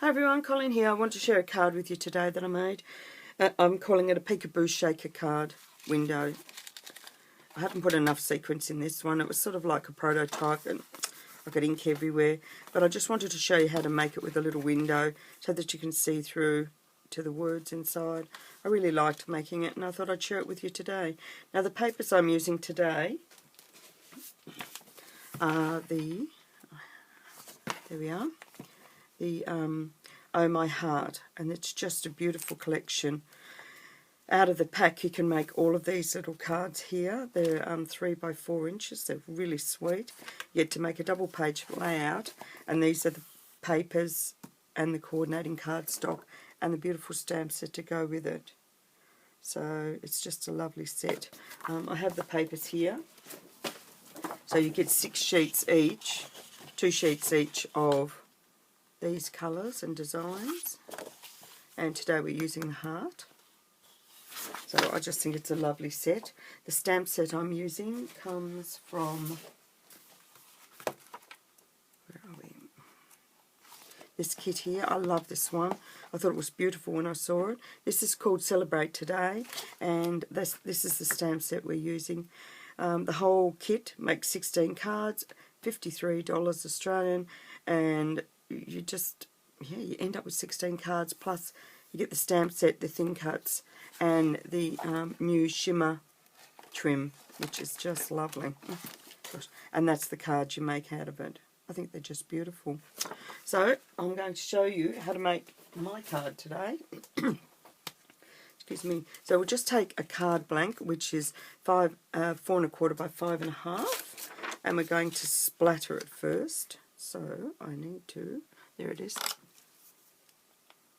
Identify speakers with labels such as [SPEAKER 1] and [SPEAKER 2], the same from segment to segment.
[SPEAKER 1] Hi everyone, Colleen here. I want to share a card with you today that I made. I'm calling it a Peekaboo shaker card window. I haven't put enough sequins in this one. It was sort of like a prototype and I got ink everywhere. But I just wanted to show you how to make it with a little window so that you can see through to the words inside. I really liked making it and I thought I'd share it with you today. Now the papers I'm using today are there we are, the Oh My Heart, and it's just a beautiful collection. Out of the pack you can make all of these little cards here. They're 3 by 4 inches. They're really sweet. You get to make a double page layout, and these are the papers and the coordinating cardstock and the beautiful stamp set to go with it. So it's just a lovely set. I have the papers here. So you get 6 sheets each, 2 sheets each of these colours and designs, and today we're using the heart. So I just think it's a lovely set. The stamp set I'm using comes from, where are we? This kit here. I love this one. I thought it was beautiful when I saw it. This is called Celebrate Today, and this is the stamp set we're using. The whole kit makes 16 cards, $53 Australian, and you just, you end up with 16 cards, plus you get the stamp set, the thin cuts, and the new shimmer trim, which is just lovely. And that's the cards you make out of it. I think they're just beautiful. So I'm going to show you how to make my card today. Excuse me. So we'll just take a card blank, which is 4 1/4 by 5.5, and we're going to splatter it first. So I need to, there it is,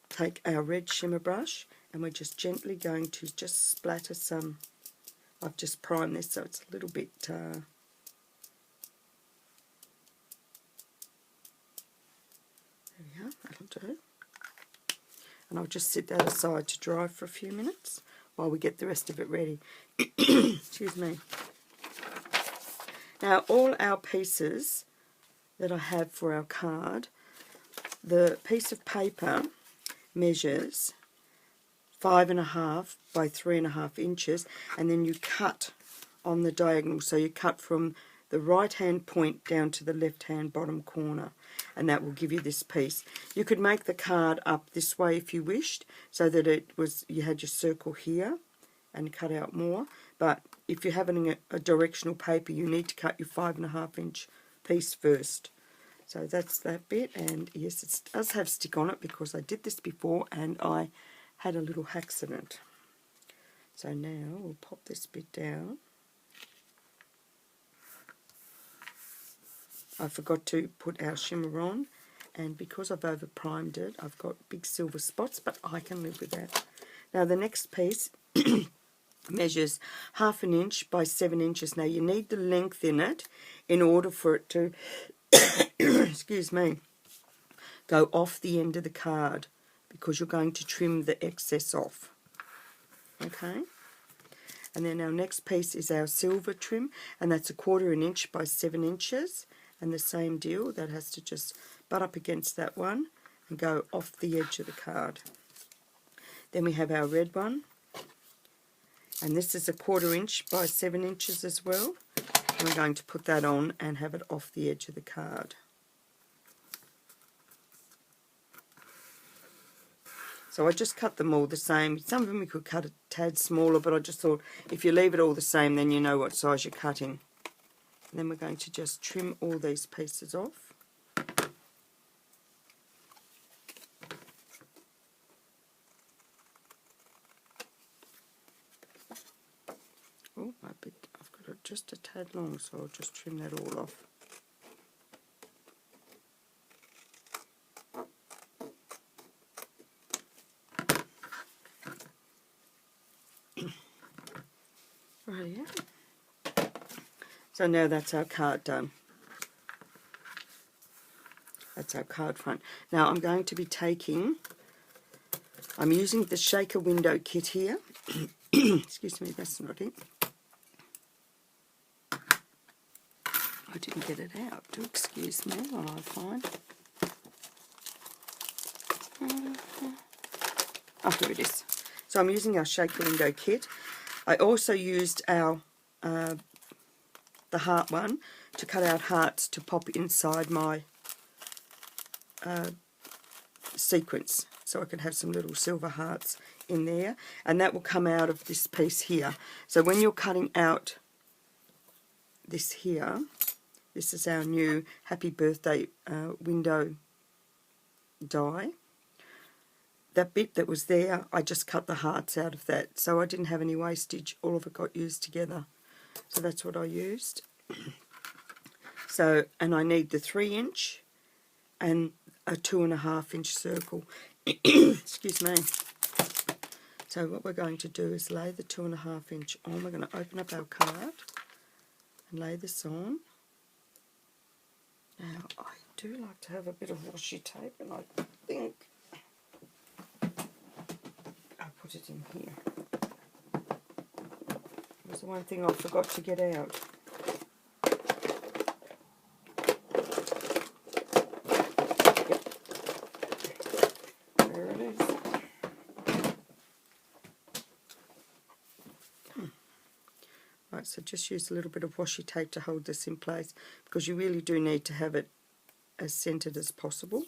[SPEAKER 1] take our red shimmer brush, and we're just gently going to just splatter some. I've just primed this so it's a little bit there we are, that'll do. And I'll just sit that aside to dry for a few minutes while we get the rest of it ready. Excuse me. Now all our pieces that I have for our card, the piece of paper measures 5.5 by 3.5 inches, and then you cut on the diagonal. So you cut from the right hand point down to the left hand bottom corner, and that will give you this piece. You could make the card up this way if you wished, so that it was, you had your circle here and cut out more. But if you're having a directional paper, you need to cut your 5.5 inch piece first. So that's that bit, and yes, it does have stick on it because I did this before and I had a little accident. So now we'll pop this bit down. I forgot to put our shimmer on, and because I've over primed it, I've got big silver spots, but I can live with that. Now the next piece measures 1/2 inch by 7 inches. Now you need the length in it in order for it to excuse me, go off the end of the card, because you're going to trim the excess off. Okay, and then our next piece is our silver trim, and that's 1/4 inch by 7 inches, and the same deal, that has to just butt up against that one and go off the edge of the card. Then we have our red one, and this is 1/4 inch by 7 inches as well. And we're going to put that on and have it off the edge of the card. So I just cut them all the same. Some of them you could cut a tad smaller, but I just thought if you leave it all the same, then you know what size you're cutting. And then we're going to just trim all these pieces off. Oh, I've got it just a tad long, so I'll just trim that all off. Right, yeah. So now that's our card done. That's our card front. Now I'm going to be I'm using the shaker window kit here. Excuse me, that's not it. I didn't get it out. Do excuse me while I find. Oh, here it is. So I'm using our shaker window kit. I also used our the heart one to cut out hearts to pop inside my sequence, so I can have some little silver hearts in there, and that will come out of this piece here. So when you're cutting out this here, this is our new Happy Birthday window die. That bit that was there, I just cut the hearts out of that, so I didn't have any wastage. All of it got used together. So that's what I used. So, and I need the 3-inch and a 2.5-inch circle. Excuse me. So what we're going to do is lay the 2.5-inch on. We're going to open up our card and lay this on. Now, I do like to have a bit of washi tape, and I think I'll put it in here. It was the one thing I forgot to get out. Yep. There it is. Right, so just use a little bit of washi tape to hold this in place, because you really do need to have it as centered as possible.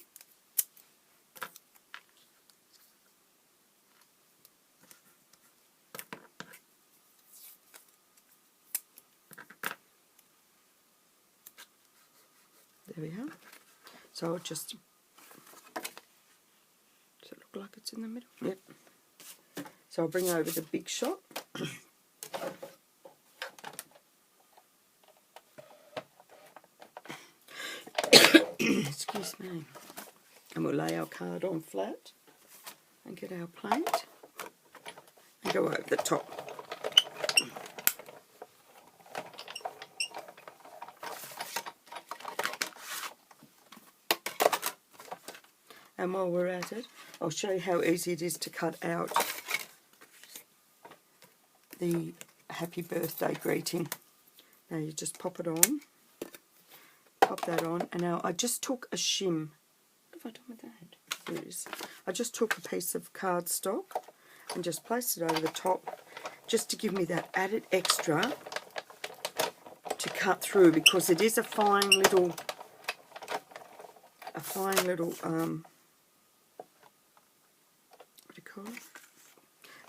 [SPEAKER 1] There we are. So I'll just, does it look like it's in the middle? Yep. So I'll bring over the big shot. Excuse me. And we'll lay our card on flat and get our plate and go over the top. And while we're at it, I'll show you how easy it is to cut out the Happy Birthday greeting. Now you just pop it on, pop that on, and now I just took a shim. What have I done with that? Here it is. I just took a piece of cardstock and just placed it over the top, just to give me that added extra to cut through, because it is a fine little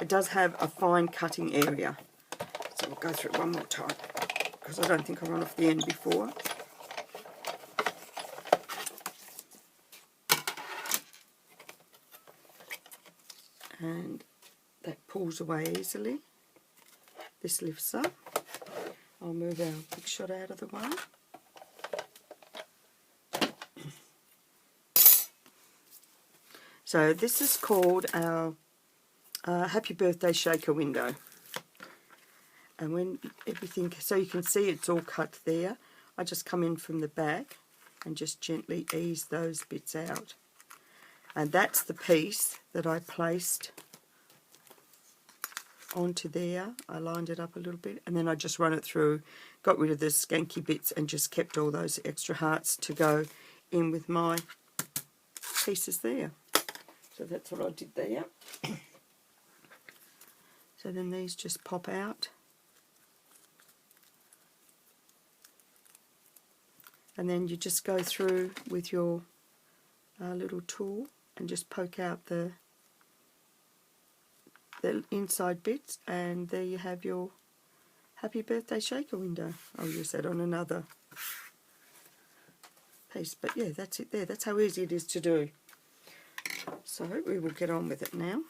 [SPEAKER 1] it does have a fine cutting area. So we'll go through it one more time, because I don't think I run off the end before. And that pulls away easily. This lifts up. I'll move our big shot out of the way. So this is called our Happy Birthday shaker window. And when everything, so you can see it's all cut there, I just come in from the back and just gently ease those bits out. And that's the piece that I placed onto there. I lined it up a little bit, and then I just run it through, got rid of the skanky bits, and just kept all those extra hearts to go in with my pieces there. So that's what I did there. So then these just pop out. And then you just go through with your little tool and just poke out the inside bits, and there you have your Happy Birthday shaker window. I'll use that on another piece, but yeah, that's it there. That's how easy it is to do. So we will get on with it now.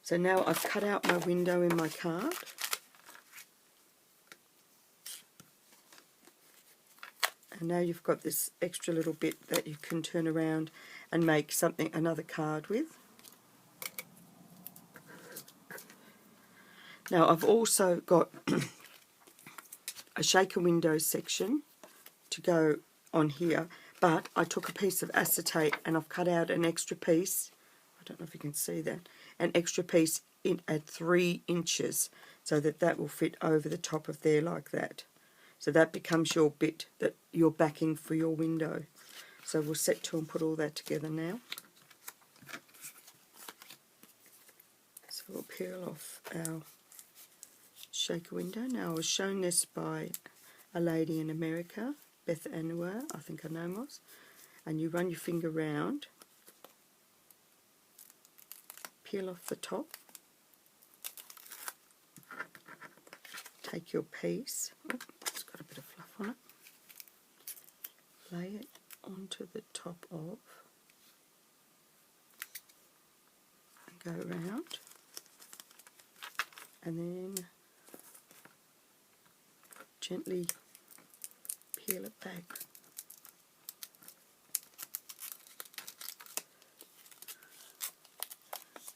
[SPEAKER 1] So now I've cut out my window in my card. And now you've got this extra little bit that you can turn around and make something, another card with. Now I've also got a shaker window section to go on here, but I took a piece of acetate and I've cut out an extra piece. I don't know if you can see that. An extra piece in at 3 inches, so that will fit over the top of there like that. So that becomes your bit that you're backing for your window. So we'll set to and put all that together now. we'll peel off our shaker window. Now, I was shown this by a lady in America, Beth Anua, I think her name was, and you run your finger round, peel off the top, take your piece, oh, it's got a bit of fluff on it, lay it onto the top of, and go around, and then gently peel it back.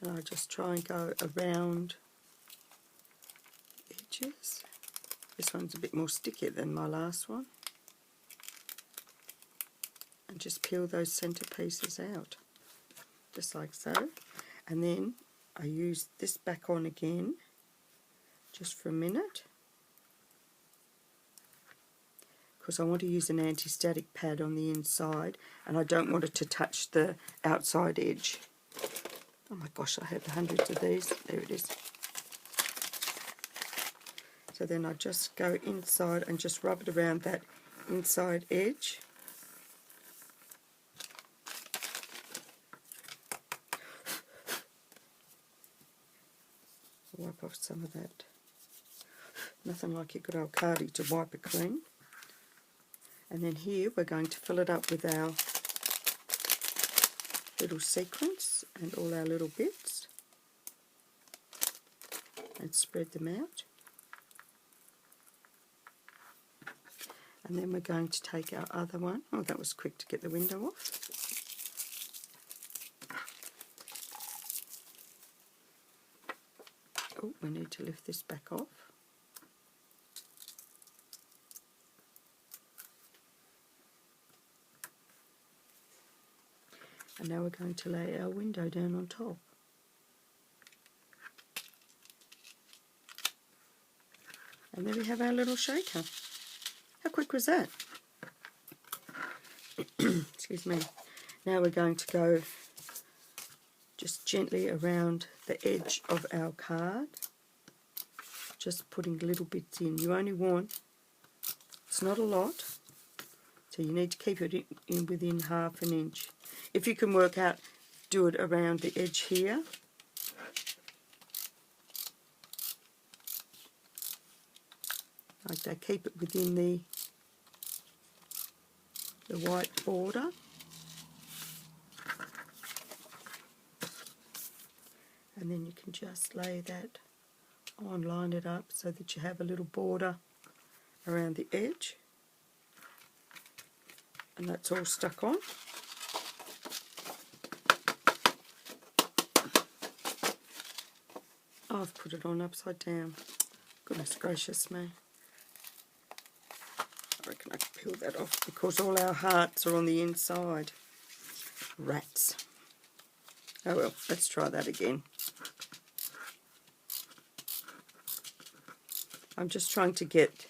[SPEAKER 1] And I just try and go around the edges. This one's a bit more sticky than my last one. And just peel those centre pieces out, just like so. And then I use this back on again, just for a minute, because I want to use an anti-static pad on the inside, and I don't want it to touch the outside edge. Oh my gosh, I have hundreds of these. There it is. So then I just go inside and just rub it around that inside edge. Wipe off some of that. Nothing like your good old cardie to wipe it clean. And then here we're going to fill it up with our little sequins and all our little bits, and spread them out. And then we're going to take our other one. Oh, that was quick to get the window off. Oh, we need to lift this back off. And now we're going to lay our window down on top. And there we have our little shaker. How quick was that? Excuse me. Now we're going to go just gently around the edge of our card, just putting little bits in. You only want, it's not a lot, so you need to keep it in within ½ an inch. If you can work out, do it around the edge here. Like that, keep it within the white border. And then you can just lay that on, line it up so that you have a little border around the edge. And that's all stuck on. Oh, I've put it on upside down. Goodness gracious me. I reckon I can peel that off because all our hearts are on the inside. Rats. Oh well, let's try that again. I'm just trying to get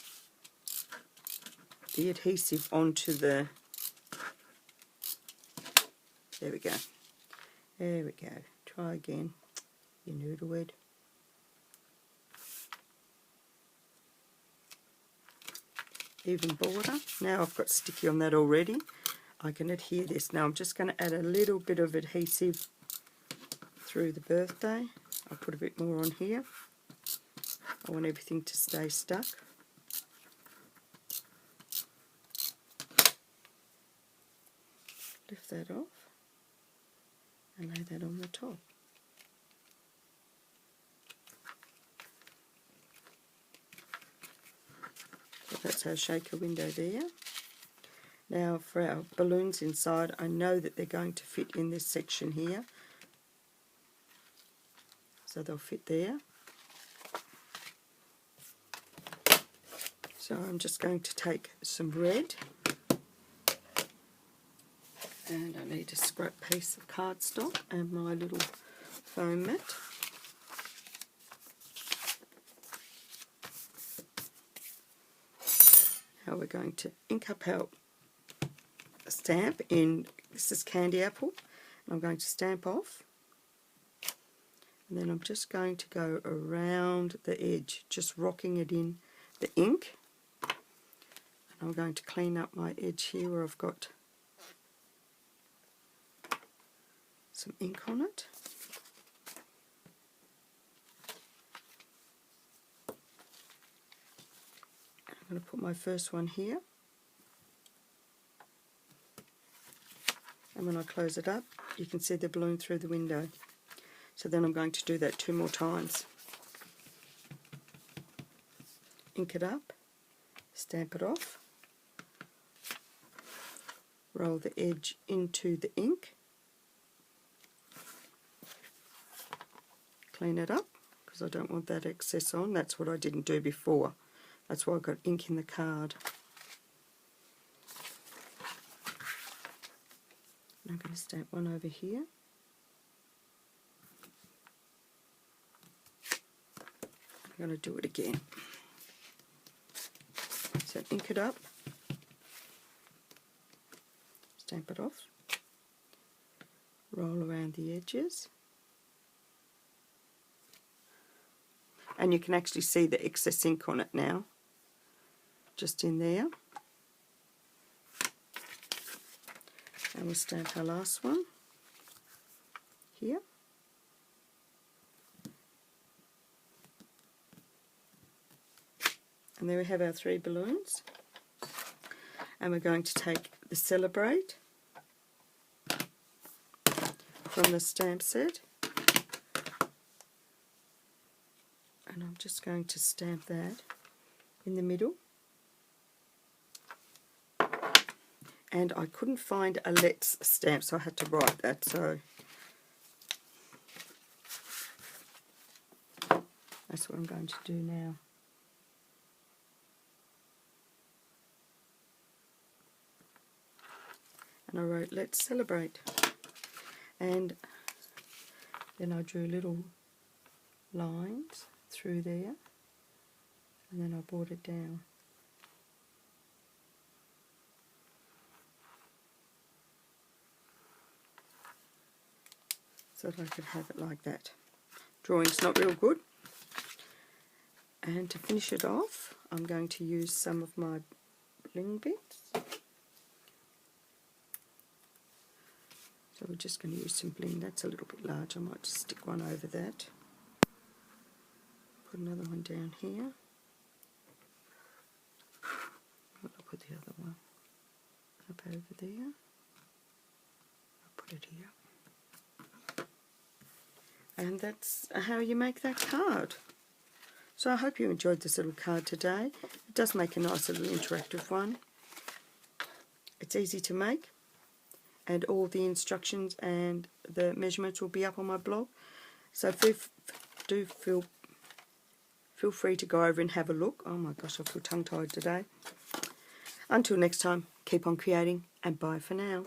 [SPEAKER 1] the adhesive onto the... There we go. There we go. Try again, you noodlehead. Even border. Now I've got sticky on that already. I can adhere this. Now I'm just going to add a little bit of adhesive through the birthday. I'll put a bit more on here. I want everything to stay stuck. Lift that off and lay that on the top. So that's our shaker window there. Now for our balloons inside, I know that they're going to fit in this section here. So they'll fit there. So I'm just going to take some red, and I need a scrap piece of cardstock and my little foam mat. Now we're going to ink up our stamp in, this is candy apple, and I'm going to stamp off And then I'm just going to go around the edge, just rocking it in the ink. And I'm going to clean up my edge here where I've got some ink on it. I'm going to put my first one here. And when I close it up, you can see the balloon through the window. So then I'm going to do that 2 more times. Ink it up, stamp it off, roll the edge into the ink, clean it up because I don't want that excess on. That's what I didn't do before. That's why I got ink in the card. I'm going to stamp one over here. I'm going to do it again. So ink it up, stamp it off, roll around the edges, and you can actually see the excess ink on it now, just in there. And we'll stamp our last one here. And there we have our 3 balloons. And we're going to take the Celebrate from the stamp set. And I'm just going to stamp that in the middle. And I couldn't find a Let's stamp, so I had to write that. So that's what I'm going to do now. And I wrote Let's Celebrate. And then I drew little lines through there. And then I brought it down. So that I could have it like that. Drawing's not real good. And to finish it off, I'm going to use some of my bling bits. So we're just going to use some bling. That's a little bit large. I might just stick one over that. Put another one down here. I'll put the other one up over there. I'll put it here. And that's how you make that card. So I hope you enjoyed this little card today. It does make a nice little interactive one. It's easy to make, and all the instructions and the measurements will be up on my blog. So feel free to go over and have a look. Oh my gosh, I feel tongue-tied today. Until next time, keep on creating, and bye for now.